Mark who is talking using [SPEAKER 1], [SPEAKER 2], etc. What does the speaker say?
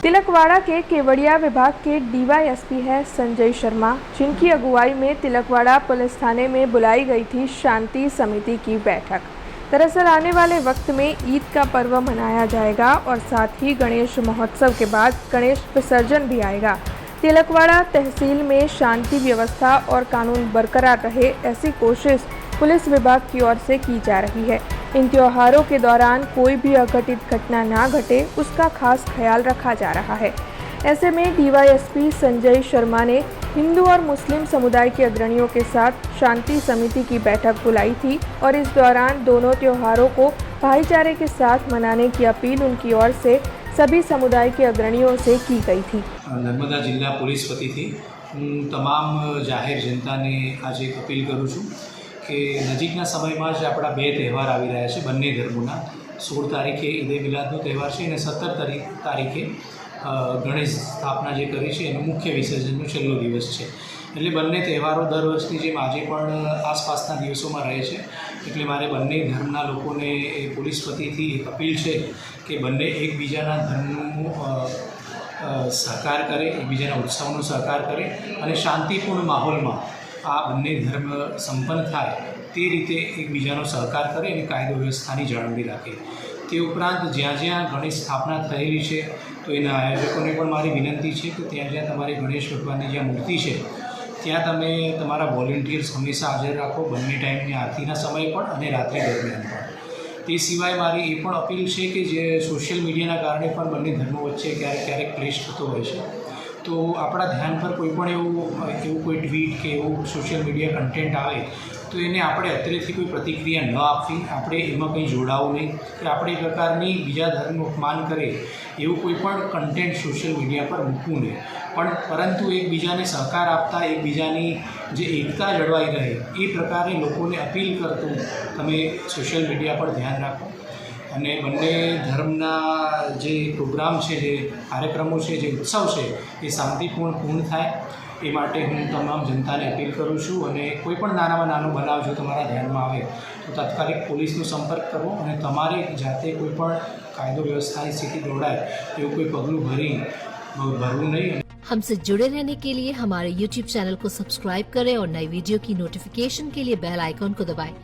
[SPEAKER 1] तिलकवाड़ा के केवड़िया विभाग के डीवाईएसपी है संजय शर्मा, जिनकी अगुवाई में तिलकवाड़ा पुलिस थाने में बुलाई गई थी शांति समिति की बैठक। दरअसल आने वाले वक्त में ईद का पर्व मनाया जाएगा और साथ ही गणेश महोत्सव के बाद गणेश विसर्जन भी आएगा। तिलकवाड़ा तहसील में शांति व्यवस्था और कानून बरकरार रहे, ऐसी कोशिश पुलिस विभाग की ओर से की जा रही है। इन त्योहारों के दौरान कोई भी अघटित घटना ना घटे, उसका खास ख्याल रखा जा रहा है। ऐसे में डीवाईएसपी संजय शर्मा ने हिंदू और मुस्लिम समुदाय के अग्रणियों के साथ शांति समिति की बैठक बुलाई थी और इस दौरान दोनों त्योहारों को भाईचारे के साथ मनाने की अपील उनकी ओर से सभी समुदाय के अग्रणियों से की गई थी।
[SPEAKER 2] नर्मदा जिला पुलिस वतीथी हूँ तमाम जाहिर जनताने आज एक अपील करूँ छूँ कि नजीकना समयमां ज आपણા બે તહેવાર આવી રહ્યા છે બંને ધર્મોના। 16 તારીખે ઈદે મિલાદનો તહેવાર છે અને 17 તારીખે ગણેશ સ્થાપના જે કરી છે એનું મુખ્ય વિસર્જનનો છેલ્લો દિવસ છે। એટલે બંને તહેવારો દર વર્ષની જેમ આજે પણ આસપાસના દિવસોમાં રહે છે। એટલે મારે બંને ધર્મના લોકોને એ પોલીસ વતીથી એક અપીલ છે કે બંને એકબીજાના ધર્મનું સહકાર કરે, એકબીજાના ઉત્સવનો સહકાર કરે અને શાંતિપૂર્ણ માહોલમાં આ બંને ધર્મ સંપન્ન થાય તે રીતે એકબીજાનો સહકાર કરે અને કાયદો વ્યવસ્થાની જાળવણી રાખે। તે ઉપરાંત જ્યાં જ્યાં ગણેશ સ્થાપના થયેલી છે તો એના આયોજકોને પણ મારી વિનંતી છે કે ત્યાં જ્યાં તમારી ગણેશ ભગવાનની જ્યાં મૂર્તિ છે ત્યાં તમે તમારા વોલેન્ટિયર્સ હંમેશા હાજર રાખો, બંને ટાઈમની આરતીના સમય પણ અને રાત્રિ દરમિયાન પણ। તે સિવાય મારી એ પણ અપીલ છે કે જે સોશિયલ મીડિયાના કારણે પણ બંને ધર્મો વચ્ચે ક્યારેક ક્યારેક ક્લેશ થતો હોય છે, તો આપણા ध्यान पर कोईपण એવું कोई ट्वीट के એવું सोशल मीडिया कंटेंट आए तो એને આપણે અત્રેથી કોઈ પ્રતિક્રિયા ન આપવી, આપણે એમાં કંઈ જોડાવું નહીં કે આપણે એ પ્રકારની બીજા ધર્મનું અપમાન કરે એવું કોઈ પણ કન્ટેન્ટ સોશિયલ મીડિયા પર મૂકવું નહીં, પરંતુ એકબીજાને સહકાર આપતા એકબીજાની જે એકતા જળવાઈ રહે એ પ્રકારે લોકોને અપીલ કરતું તમે સોશિયલ મીડિયા પર ધ્યાન રાખો અને બંને ધર્મના જે પ્રોગ્રામ છે, જે કાર્યક્રમો છે, જે ઉત્સવ છે એ શાંતિપૂર્ણ પૂર્ણ થાય એ માટે હું તમામ જનતાને અપીલ કરું છું। અને કોઈપણ નાનામાં નાનો બનાવ જો તમારા ધ્યાનમાં આવે તો તાત્કાલિક પોલીસનો સંપર્ક કરવો અને તમારે જાતે કોઈપણ કાયદો વ્યવસ્થાની સ્થિતિ દોડાય એવું કોઈ પગલું ભરવું નહીં।
[SPEAKER 3] हमसे जुड़े रहने के लिए हमारे YouTube चैनल को सब्सक्राइब करें और नई वीडियो की नोटिफिकेशन के लिए बेल आइकॉन को दबाएं।